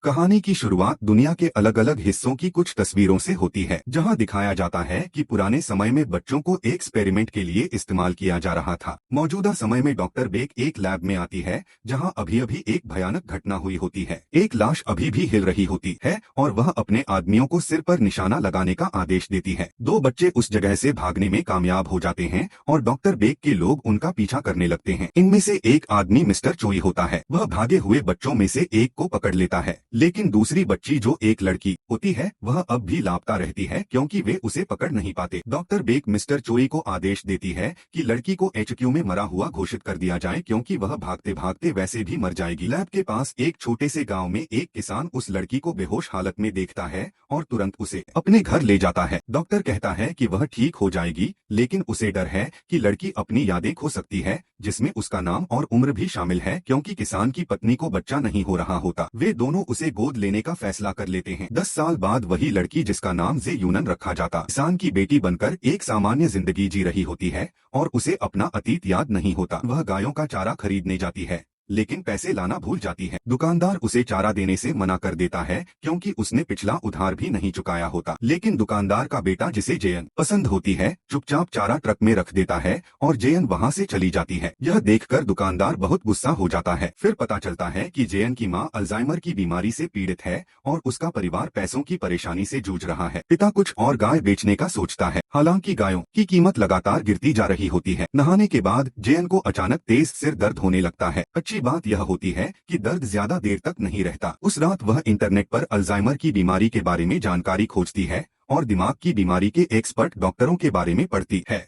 कहानी की शुरुआत दुनिया के अलग अलग हिस्सों की कुछ तस्वीरों से होती है, जहां दिखाया जाता है कि पुराने समय में बच्चों को एक एक्सपेरिमेंट के लिए इस्तेमाल किया जा रहा था। मौजूदा समय में डॉक्टर बेक एक लैब में आती है, जहां अभी अभी एक भयानक घटना हुई होती है। एक लाश अभी भी हिल रही होती है और वह अपने आदमियों को सिर पर निशाना लगाने का आदेश देती है। दो बच्चे उस जगह से भागने में कामयाब हो जाते हैं और डॉक्टर बेक के लोग उनका पीछा करने लगते हैं। इनमें से एक आदमी मिस्टर चोई होता है। वह भागे हुए बच्चों में से एक को पकड़ लेता है, लेकिन दूसरी बच्ची जो एक लड़की होती है वह अब भी लापता रहती है क्योंकि वे उसे पकड़ नहीं पाते। डॉक्टर बेक मिस्टर चोई को आदेश देती है कि लड़की को एचक्यू में मरा हुआ घोषित कर दिया जाए क्योंकि वह भागते भागते वैसे भी मर जाएगी। लैब के पास एक छोटे से गांव में एक किसान उस लड़की को बेहोश हालत में देखता है और तुरंत उसे अपने घर ले जाता है। डॉक्टर कहता है कि वह ठीक हो जाएगी, लेकिन उसे डर है कि लड़की अपनी यादें खो सकती है, जिसमें उसका नाम और उम्र भी शामिल है क्योंकि किसान की पत्नी को बच्चा नहीं हो रहा होता। वे दोनों उसे गोद लेने का फैसला कर लेते हैं। 10 साल बाद वही लड़की, जिसका नाम जे यूनन रखा जाता, किसान की बेटी बनकर एक सामान्य जिंदगी जी रही होती है और उसे अपना अतीत याद नहीं होता। वह गायों का चारा खरीदने जाती है, लेकिन पैसे लाना भूल जाती है। दुकानदार उसे चारा देने से मना कर देता है क्योंकि उसने पिछला उधार भी नहीं चुकाया होता। लेकिन दुकानदार का बेटा, जिसे जेयन पसंद होती है, चुपचाप चारा ट्रक में रख देता है और जेयन वहां से चली जाती है। यह देखकर दुकानदार बहुत गुस्सा हो जाता है। फिर पता चलता है कि जेयन की मां अल्जाइमर की बीमारी से पीड़ित है और उसका परिवार पैसों की परेशानी से जूझ रहा है। पिता कुछ और गाय बेचने का सोचता है, हालांकि गायों की कीमत लगातार गिरती जा रही होती है। नहाने के बाद जेयन को अचानक तेज सिर दर्द होने लगता है। अच्छी बात यह होती है कि दर्द ज्यादा देर तक नहीं रहता। उस रात वह इंटरनेट पर अल्जाइमर की बीमारी के बारे में जानकारी खोजती है और दिमाग की बीमारी के एक्सपर्ट डॉक्टरों के बारे में पढ़ती है।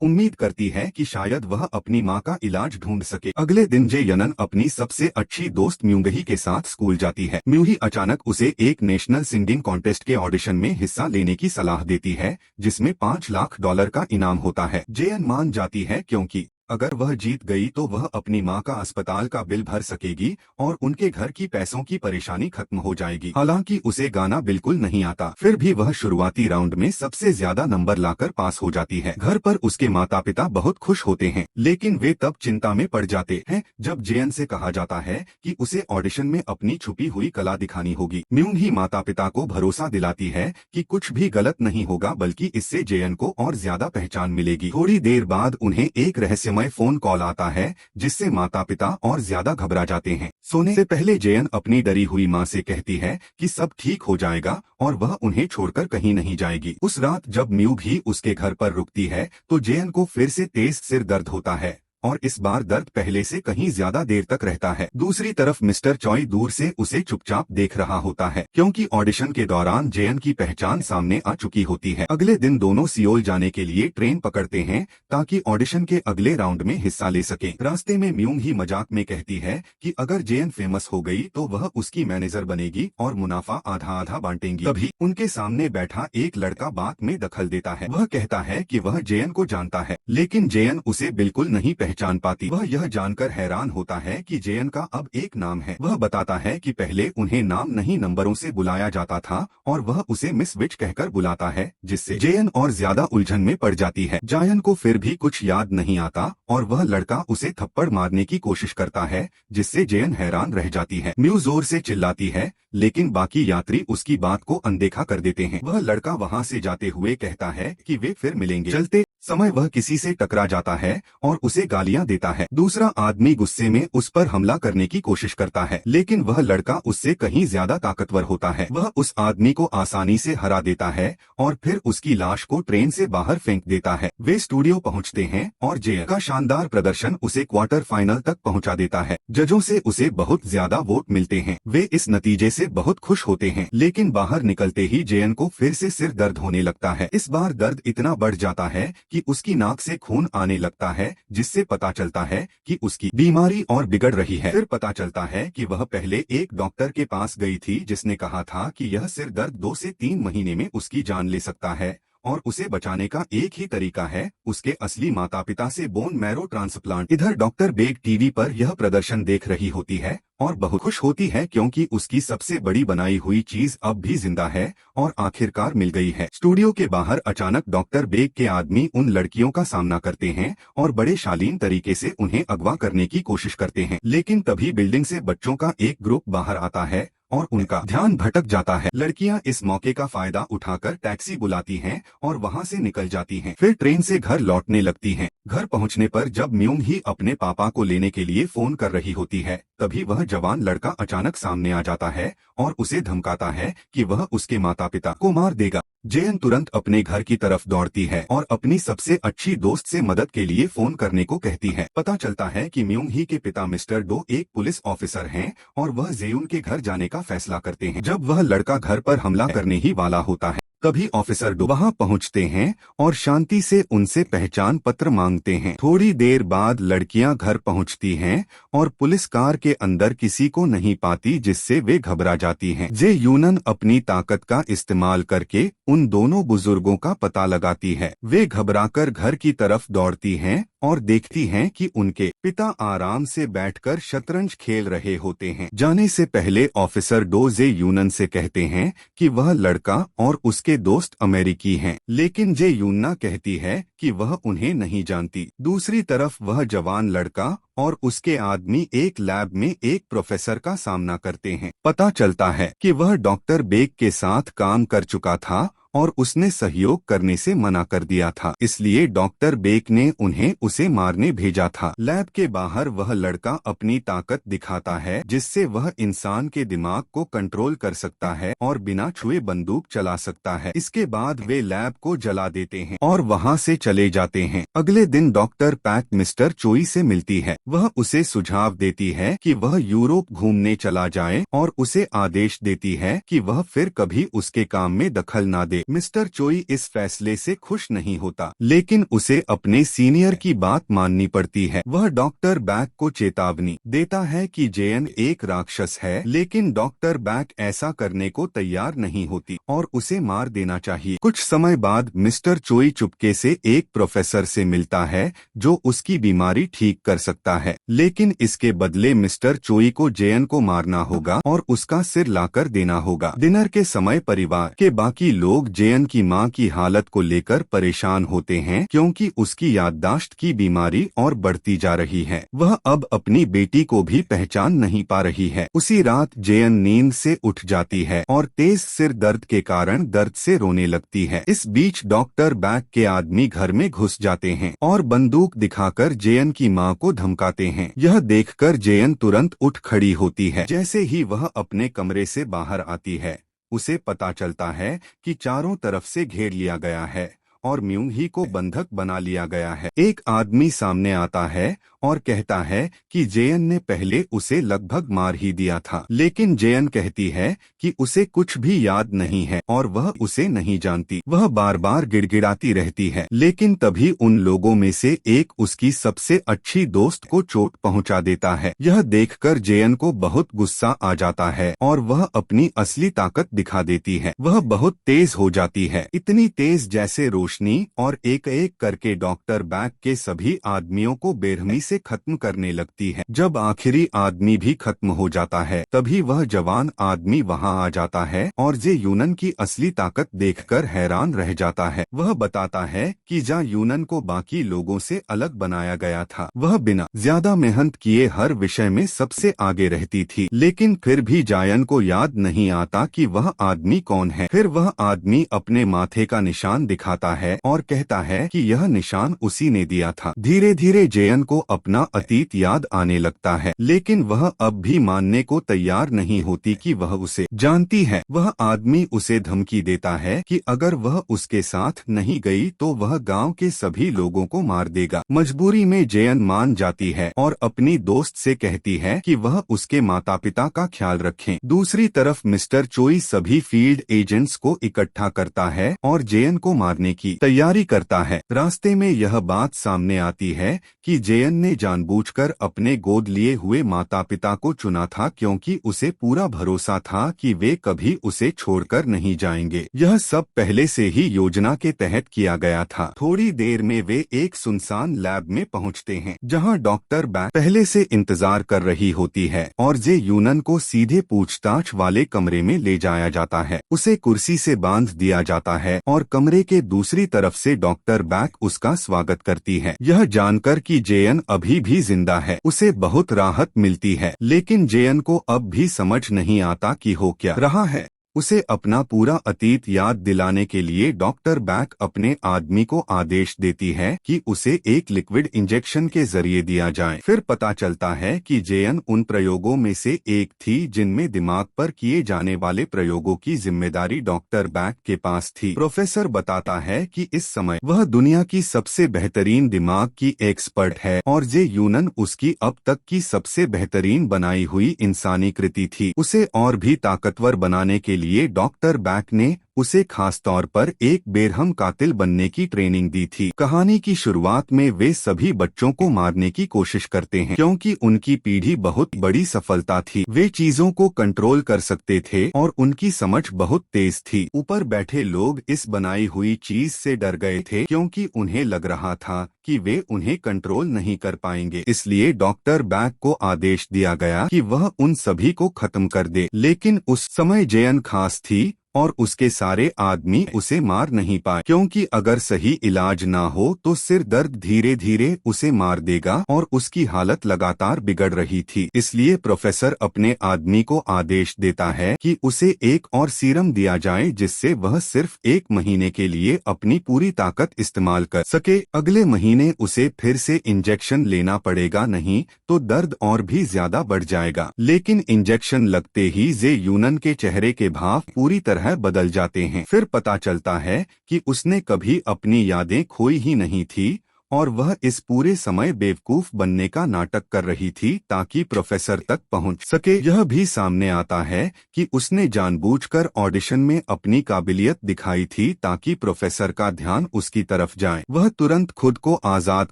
उम्मीद करती है कि शायद वह अपनी मां का इलाज ढूंढ सके। अगले दिन जे यनन अपनी सबसे अच्छी दोस्त म्यूंगही के साथ स्कूल जाती है। म्यूही अचानक उसे एक नेशनल सिंगिंग कॉन्टेस्ट के ऑडिशन में हिस्सा लेने की सलाह देती है, जिसमें $5 लाख का इनाम होता है। जेयन मान जाती है क्योंकि अगर वह जीत गई तो वह अपनी मां का अस्पताल का बिल भर सकेगी और उनके घर की पैसों की परेशानी खत्म हो जाएगी। हालांकि उसे गाना बिल्कुल नहीं आता, फिर भी वह शुरुआती राउंड में सबसे ज्यादा नंबर लाकर पास हो जाती है। घर पर उसके माता पिता बहुत खुश होते हैं, लेकिन वे तब चिंता में पड़ जाते हैं जब जेयन से कहा जाता है कि उसे ऑडिशन में अपनी छुपी हुई कला दिखानी होगी। म्यूंग ही माता पिता को भरोसा दिलाती है कि कुछ भी गलत नहीं होगा, बल्कि इससे जेयन को और ज्यादा पहचान मिलेगी। थोड़ी देर बाद उन्हें एक रहस्यमय फोन कॉल आता है, जिससे माता पिता और ज्यादा घबरा जाते हैं। सोने से पहले जेयन अपनी डरी हुई मां से कहती है कि सब ठीक हो जाएगा और वह उन्हें छोड़कर कहीं नहीं जाएगी। उस रात जब म्यूग ही उसके घर पर रुकती है तो जेयन को फिर से तेज सिर दर्द होता है और इस बार दर्द पहले से कहीं ज्यादा देर तक रहता है। दूसरी तरफ मिस्टर चॉय दूर से उसे चुपचाप देख रहा होता है क्योंकि ऑडिशन के दौरान जेयन की पहचान सामने आ चुकी होती है। अगले दिन दोनों सियोल जाने के लिए ट्रेन पकड़ते हैं ताकि ऑडिशन के अगले राउंड में हिस्सा ले सकें। रास्ते में म्यूंग ही मजाक में कहती है कि अगर जेयन फेमस हो गई तो वह उसकी मैनेजर बनेगी और मुनाफा आधा आधा बांटेंगी। तभी उनके सामने बैठा एक लड़का बात में दखल देता है। वह कहता है कि वह जेयन को जानता है, लेकिन जेयन उसे बिल्कुल नहीं पहचान पाती। वह यह जानकर हैरान होता है कि जेयन का अब एक नाम है। वह बताता है कि पहले उन्हें नाम नहीं नंबरों से बुलाया जाता था और वह उसे मिस विच कहकर बुलाता है, जिससे जेयन और ज्यादा उलझन में पड़ जाती है। जायन को फिर भी कुछ याद नहीं आता और वह लड़का उसे थप्पड़ मारने की कोशिश करता है, जिससे जेयन हैरान रह जाती है। म्यू जोर से चिल्लाती है, लेकिन बाकी यात्री उसकी बात को अनदेखा कर देते हैं। वह लड़का वहां से जाते हुए कहता है कि वे फिर मिलेंगे। चलते समय वह किसी से टकरा जाता है और उसे गालियां देता है। दूसरा आदमी गुस्से में उस पर हमला करने की कोशिश करता है, लेकिन वह लड़का उससे कहीं ज्यादा ताकतवर होता है। वह उस आदमी को आसानी से हरा देता है और फिर उसकी लाश को ट्रेन से बाहर फेंक देता है। वे स्टूडियो पहुंचते हैं और जेयन का शानदार प्रदर्शन उसे क्वार्टर फाइनल तक पहुंचा देता है। जजों से उसे बहुत ज्यादा वोट मिलते हैं। वे इस नतीजे से बहुत खुश होते हैं, लेकिन बाहर निकलते ही जेयन को फिर से सिर दर्द होने लगता है। इस बार दर्द इतना बढ़ जाता है कि उसकी नाक से खून आने लगता है, जिससे पता चलता है कि उसकी बीमारी और बिगड़ रही है। फिर पता चलता है कि वह पहले एक डॉक्टर के पास गई थी, जिसने कहा था कि यह सिर दर्द 2 से 3 महीने में उसकी जान ले सकता है और उसे बचाने का एक ही तरीका है उसके असली माता पिता से बोन मैरो ट्रांसप्लांट। इधर डॉक्टर बेग टीवी पर यह प्रदर्शन देख रही होती है और बहुत खुश होती है क्योंकि उसकी सबसे बड़ी बनाई हुई चीज अब भी जिंदा है और आखिरकार मिल गई है। स्टूडियो के बाहर अचानक डॉक्टर बेग के आदमी उन लड़कियों का सामना करते हैं और बड़े शालीन तरीके से उन्हें अगवा करने की कोशिश करते हैं, लेकिन तभी बिल्डिंग से बच्चों का एक ग्रुप बाहर आता है और उनका ध्यान भटक जाता है। लड़कियां इस मौके का फायदा उठाकर टैक्सी बुलाती हैं और वहां से निकल जाती हैं। फिर ट्रेन से घर लौटने लगती हैं। घर पहुंचने पर जब म्यूंग ही अपने पापा को लेने के लिए फोन कर रही होती है, तभी वह जवान लड़का अचानक सामने आ जाता है और उसे धमकाता है कि वह उसके माता पिता को मार देगा। जेयन तुरंत अपने घर की तरफ दौड़ती है और अपनी सबसे अच्छी दोस्त से मदद के लिए फोन करने को कहती है। पता चलता है कि म्यूंग ही के पिता मिस्टर डो एक पुलिस ऑफिसर हैं और वह जेयुन के घर जाने का फैसला करते हैं। जब वह लड़का घर पर हमला करने ही वाला होता है, तभी ऑफिसर डो वहां पहुंचते हैं और शांति से उनसे पहचान पत्र मांगते हैं। थोड़ी देर बाद लड़कियां घर पहुंचती हैं और पुलिस कार के अंदर किसी को नहीं पाती, जिससे वे घबरा जाती हैं। जे यूनन अपनी ताकत का इस्तेमाल करके उन दोनों बुजुर्गों का पता लगाती है। वे घबराकर घर की तरफ दौड़ती हैं और देखती हैं कि उनके पिता आराम से बैठकर शतरंज खेल रहे होते हैं। जाने से पहले ऑफिसर डो जे यूनन से कहते हैं कि वह लड़का और उसके दोस्त अमेरिकी हैं, लेकिन जे यून्ना कहती है कि वह उन्हें नहीं जानती। दूसरी तरफ वह जवान लड़का और उसके आदमी एक लैब में एक प्रोफेसर का सामना करते हैं। पता चलता है कि वह डॉक्टर बेक के साथ काम कर चुका था और उसने सहयोग करने से मना कर दिया था, इसलिए डॉक्टर बेक ने उन्हें उसे मारने भेजा था। लैब के बाहर वह लड़का अपनी ताकत दिखाता है, जिससे वह इंसान के दिमाग को कंट्रोल कर सकता है और बिना छुए बंदूक चला सकता है। इसके बाद वे लैब को जला देते हैं और वहां से चले जाते हैं। अगले दिन डॉक्टर पैक मिस्टर चोई से मिलती है। वह उसे सुझाव देती है कि वह यूरोप घूमने चला जाए और उसे आदेश देती है कि वह फिर कभी उसके काम में दखल न दे। मिस्टर चोई इस फैसले से खुश नहीं होता, लेकिन उसे अपने सीनियर की बात माननी पड़ती है। वह डॉक्टर बैक को चेतावनी देता है कि जेयन एक राक्षस है, लेकिन डॉक्टर बैक ऐसा करने को तैयार नहीं होती और उसे मार देना चाहिए। कुछ समय बाद मिस्टर चोई चुपके से एक प्रोफेसर से मिलता है जो उसकी बीमारी ठीक कर सकता है, लेकिन इसके बदले मिस्टर चोई को जेयन को मारना होगा और उसका सिर लाकर देना होगा। डिनर के समय परिवार के बाकी लोग जेयन की मां की हालत को लेकर परेशान होते हैं, क्योंकि उसकी याददाश्त की बीमारी और बढ़ती जा रही है। वह अब अपनी बेटी को भी पहचान नहीं पा रही है। उसी रात जेयन नींद से उठ जाती है और तेज सिर दर्द के कारण दर्द से रोने लगती है। इस बीच डॉक्टर बैक के आदमी घर में घुस जाते हैं और बंदूक दिखाकर जेयन की मां को धमकाते हैं। यह देखकर जेयन तुरंत उठ खड़ी होती है। जैसे ही वह अपने कमरे से बाहर आती है, उसे पता चलता है कि चारों तरफ से घेर लिया गया है और म्यूंग ही को बंधक बना लिया गया है। एक आदमी सामने आता है और कहता है कि जेयन ने पहले उसे लगभग मार ही दिया था, लेकिन जेयन कहती है कि उसे कुछ भी याद नहीं है और वह उसे नहीं जानती। वह बार बार गिड़गिड़ाती रहती है, लेकिन तभी उन लोगों में से एक उसकी सबसे अच्छी दोस्त को चोट पहुंचा देता है। यह देखकर जेयन को बहुत गुस्सा आ जाता है और वह अपनी असली ताकत दिखा देती है। वह बहुत तेज हो जाती है, इतनी तेज जैसे रोशनी, और एक एक करके डॉक्टर बैक के सभी आदमियों को बेरहमी से खत्म करने लगती है। जब आखिरी आदमी भी खत्म हो जाता है, तभी वह जवान आदमी वहां आ जाता है और जे यूनन की असली ताकत देखकर हैरान रह जाता है। वह बताता है कि जा यूनन को बाकी लोगों से अलग बनाया गया था। वह बिना ज्यादा मेहनत किए हर विषय में सबसे आगे रहती थी, लेकिन फिर भी जायन को याद नहीं आता कि वह आदमी कौन है। फिर वह आदमी अपने माथे का निशान दिखाता है और कहता है कि यह निशान उसी ने दिया था। धीरे धीरे जेयन को अपना अतीत याद आने लगता है, लेकिन वह अब भी मानने को तैयार नहीं होती कि वह उसे जानती है। वह आदमी उसे धमकी देता है कि अगर वह उसके साथ नहीं गई तो वह गांव के सभी लोगों को मार देगा। मजबूरी में जेयन मान जाती है और अपनी दोस्त से कहती है कि वह उसके माता पिता का ख्याल रखें। दूसरी तरफ मिस्टर चोई सभी फील्ड एजेंट्स को इकट्ठा करता है और जेयन को मारने की तैयारी करता है। रास्ते में यह बात सामने आती है कि जेयन ने जानबूझकर अपने गोद लिए हुए माता पिता को चुना था, क्योंकि उसे पूरा भरोसा था कि वे कभी उसे छोड़कर नहीं जाएंगे। यह सब पहले से ही योजना के तहत किया गया था। थोड़ी देर में वे एक सुनसान लैब में पहुंचते हैं, जहां डॉक्टर बैक पहले से इंतजार कर रही होती है और जे यूनन को सीधे पूछताछ वाले कमरे में ले जाया जाता है। उसे कुर्सी से बांध दिया जाता है और कमरे के दूसरी तरफ से डॉक्टर बैक उसका स्वागत करती है। यह जानकर कि जेयन अभी भी जिंदा है। उसे बहुत राहत मिलती है, लेकिन जेयन को अब भी समझ नहीं आता कि हो क्या रहा है। उसे अपना पूरा अतीत याद दिलाने के लिए डॉक्टर बैक अपने आदमी को आदेश देती है कि उसे एक लिक्विड इंजेक्शन के जरिए दिया जाए। फिर पता चलता है कि जेयन उन प्रयोगों में से एक थी जिनमें दिमाग पर किए जाने वाले प्रयोगों की जिम्मेदारी डॉक्टर बैक के पास थी। प्रोफेसर बताता है कि इस समय वह दुनिया की सबसे बेहतरीन दिमाग की एक्सपर्ट है और जे यूनन उसकी अब तक की सबसे बेहतरीन बनाई हुई इंसानी कृति थी। उसे और भी ताकतवर बनाने के लिए डॉक्टर बैक ने उसे खास तौर पर एक बेरहम कातिल बनने की ट्रेनिंग दी थी। कहानी की शुरुआत में वे सभी बच्चों को मारने की कोशिश करते हैं क्योंकि उनकी पीढ़ी बहुत बड़ी सफलता थी। वे चीजों को कंट्रोल कर सकते थे और उनकी समझ बहुत तेज थी। ऊपर बैठे लोग इस बनाई हुई चीज से डर गए थे क्योंकि उन्हें लग रहा था कि वे उन्हें कंट्रोल नहीं कर पाएंगे। इसलिए डॉक्टर बैक को आदेश दिया गया कि वह उन सभी को खत्म कर दे। लेकिन उस समय जेयन खास थी और उसके सारे आदमी उसे मार नहीं पाए क्योंकि अगर सही इलाज ना हो तो सिर दर्द धीरे धीरे उसे मार देगा और उसकी हालत लगातार बिगड़ रही थी। इसलिए प्रोफेसर अपने आदमी को आदेश देता है कि उसे एक और सीरम दिया जाए जिससे वह सिर्फ 1 महीने के लिए अपनी पूरी ताकत इस्तेमाल कर सके। अगले महीने उसे फिर से इंजेक्शन लेना पड़ेगा, नहीं तो दर्द और भी ज्यादा बढ़ जाएगा। लेकिन इंजेक्शन लगते ही जे यूनन के चेहरे के भाव पूरी तरह बदल जाते हैं। फिर पता चलता है कि उसने कभी अपनी यादें खोई ही नहीं थी और वह इस पूरे समय बेवकूफ बनने का नाटक कर रही थी ताकि प्रोफेसर तक पहुंच सके। यह भी सामने आता है कि उसने जानबूझकर ऑडिशन में अपनी काबिलियत दिखाई थी ताकि प्रोफेसर का ध्यान उसकी तरफ जाए। वह तुरंत खुद को आजाद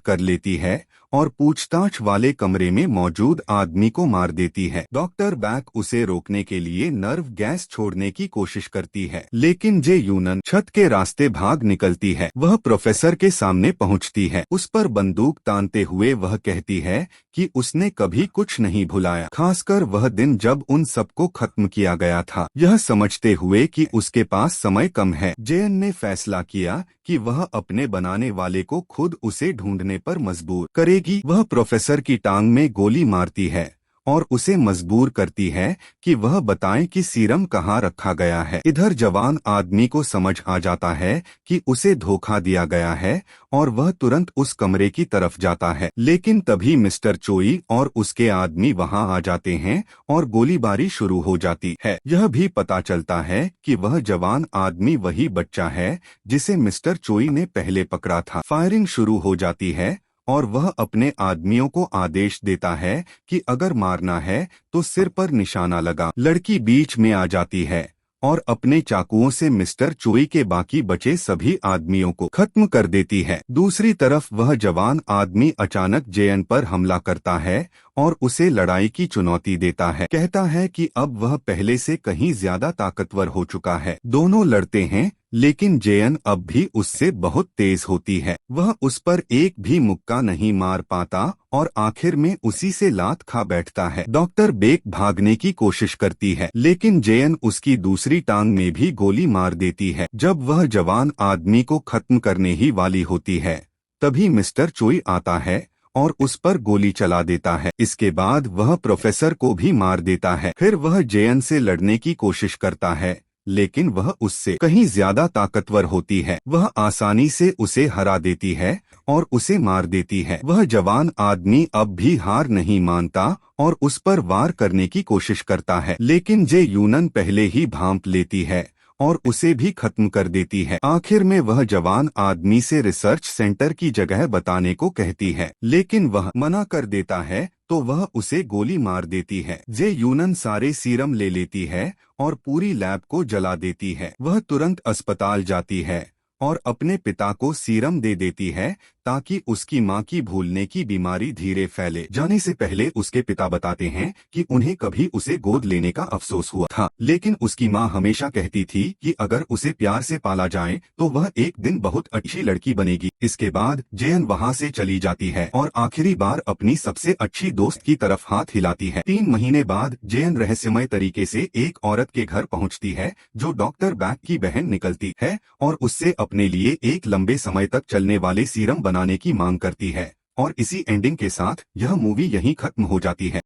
कर लेती है और पूछताछ वाले कमरे में मौजूद आदमी को मार देती है। डॉक्टर बैक उसे रोकने के लिए नर्व गैस छोड़ने की कोशिश करती है, लेकिन जे यूनन छत के रास्ते भाग निकलती है। वह प्रोफेसर के सामने पहुंचती है। उस पर बंदूक तानते हुए वह कहती है कि उसने कभी कुछ नहीं भुलाया, खासकर वह दिन जब उन सबको खत्म किया गया था। यह समझते हुए कि उसके पास समय कम है, जेयन ने फैसला किया कि वह अपने बनाने वाले को खुद उसे ढूंढने पर मजबूर करेगी। वह प्रोफेसर की टांग में गोली मारती है और उसे मजबूर करती है कि वह बताए कि सीरम कहाँ रखा गया है। इधर जवान आदमी को समझ आ जाता है कि उसे धोखा दिया गया है और वह तुरंत उस कमरे की तरफ जाता है। लेकिन तभी मिस्टर चोई और उसके आदमी वहां आ जाते हैं और गोलीबारी शुरू हो जाती है। यह भी पता चलता है कि वह जवान आदमी वही बच्चा है जिसे मिस्टर चोई ने पहले पकड़ा था। फायरिंग शुरू हो जाती है और वह अपने आदमियों को आदेश देता है कि अगर मारना है तो सिर पर निशाना लगा। लड़की बीच में आ जाती है और अपने चाकुओं से मिस्टर चोई के बाकी बचे सभी आदमियों को खत्म कर देती है। दूसरी तरफ वह जवान आदमी अचानक जेयन पर हमला करता है और उसे लड़ाई की चुनौती देता है। कहता है कि अब वह पहले से कहीं ज्यादा ताकतवर हो चुका है। दोनों लड़ते हैं, लेकिन जेयन अब भी उससे बहुत तेज होती है। वह उस पर एक भी मुक्का नहीं मार पाता और आखिर में उसी से लात खा बैठता है। डॉक्टर बेक भागने की कोशिश करती है, लेकिन जेयन उसकी दूसरी टांग में भी गोली मार देती है। जब वह जवान आदमी को खत्म करने ही वाली होती है, तभी मिस्टर चोई आता है और उस पर गोली चला देता है। इसके बाद वह प्रोफेसर को भी मार देता है। फिर वह जेयन से लड़ने की कोशिश करता है, लेकिन वह उससे कहीं ज्यादा ताकतवर होती है। वह आसानी से उसे हरा देती है और उसे मार देती है। वह जवान आदमी अब भी हार नहीं मानता और उस पर वार करने की कोशिश करता है, लेकिन जे यूनन पहले ही भांप लेती है और उसे भी खत्म कर देती है। आखिर में वह जवान आदमी से रिसर्च सेंटर की जगह बताने को कहती है, लेकिन वह मना कर देता है तो वह उसे गोली मार देती है। जे यूनन सारे सीरम ले लेती है और पूरी लैब को जला देती है। वह तुरंत अस्पताल जाती है और अपने पिता को सीरम दे देती है ताकि उसकी मां की भूलने की बीमारी धीरे फैले। जाने से पहले उसके पिता बताते हैं कि उन्हें कभी उसे गोद लेने का अफसोस हुआ था, लेकिन उसकी मां हमेशा कहती थी कि अगर उसे प्यार से पाला जाए तो वह एक दिन बहुत अच्छी लड़की बनेगी। इसके बाद जेयन वहां से चली जाती है और आखिरी बार अपनी सबसे अच्छी दोस्त की तरफ हाथ हिलाती है। 3 महीने बाद जेयन रहस्यमय तरीके से एक औरत के घर पहुंचती है जो डॉक्टर बैक की बहन निकलती है और उससे अपने लिए एक लंबे समय तक चलने वाले सीरम बनाने की मांग करती है और इसी एंडिंग के साथ यह मूवी यहीं खत्म हो जाती है।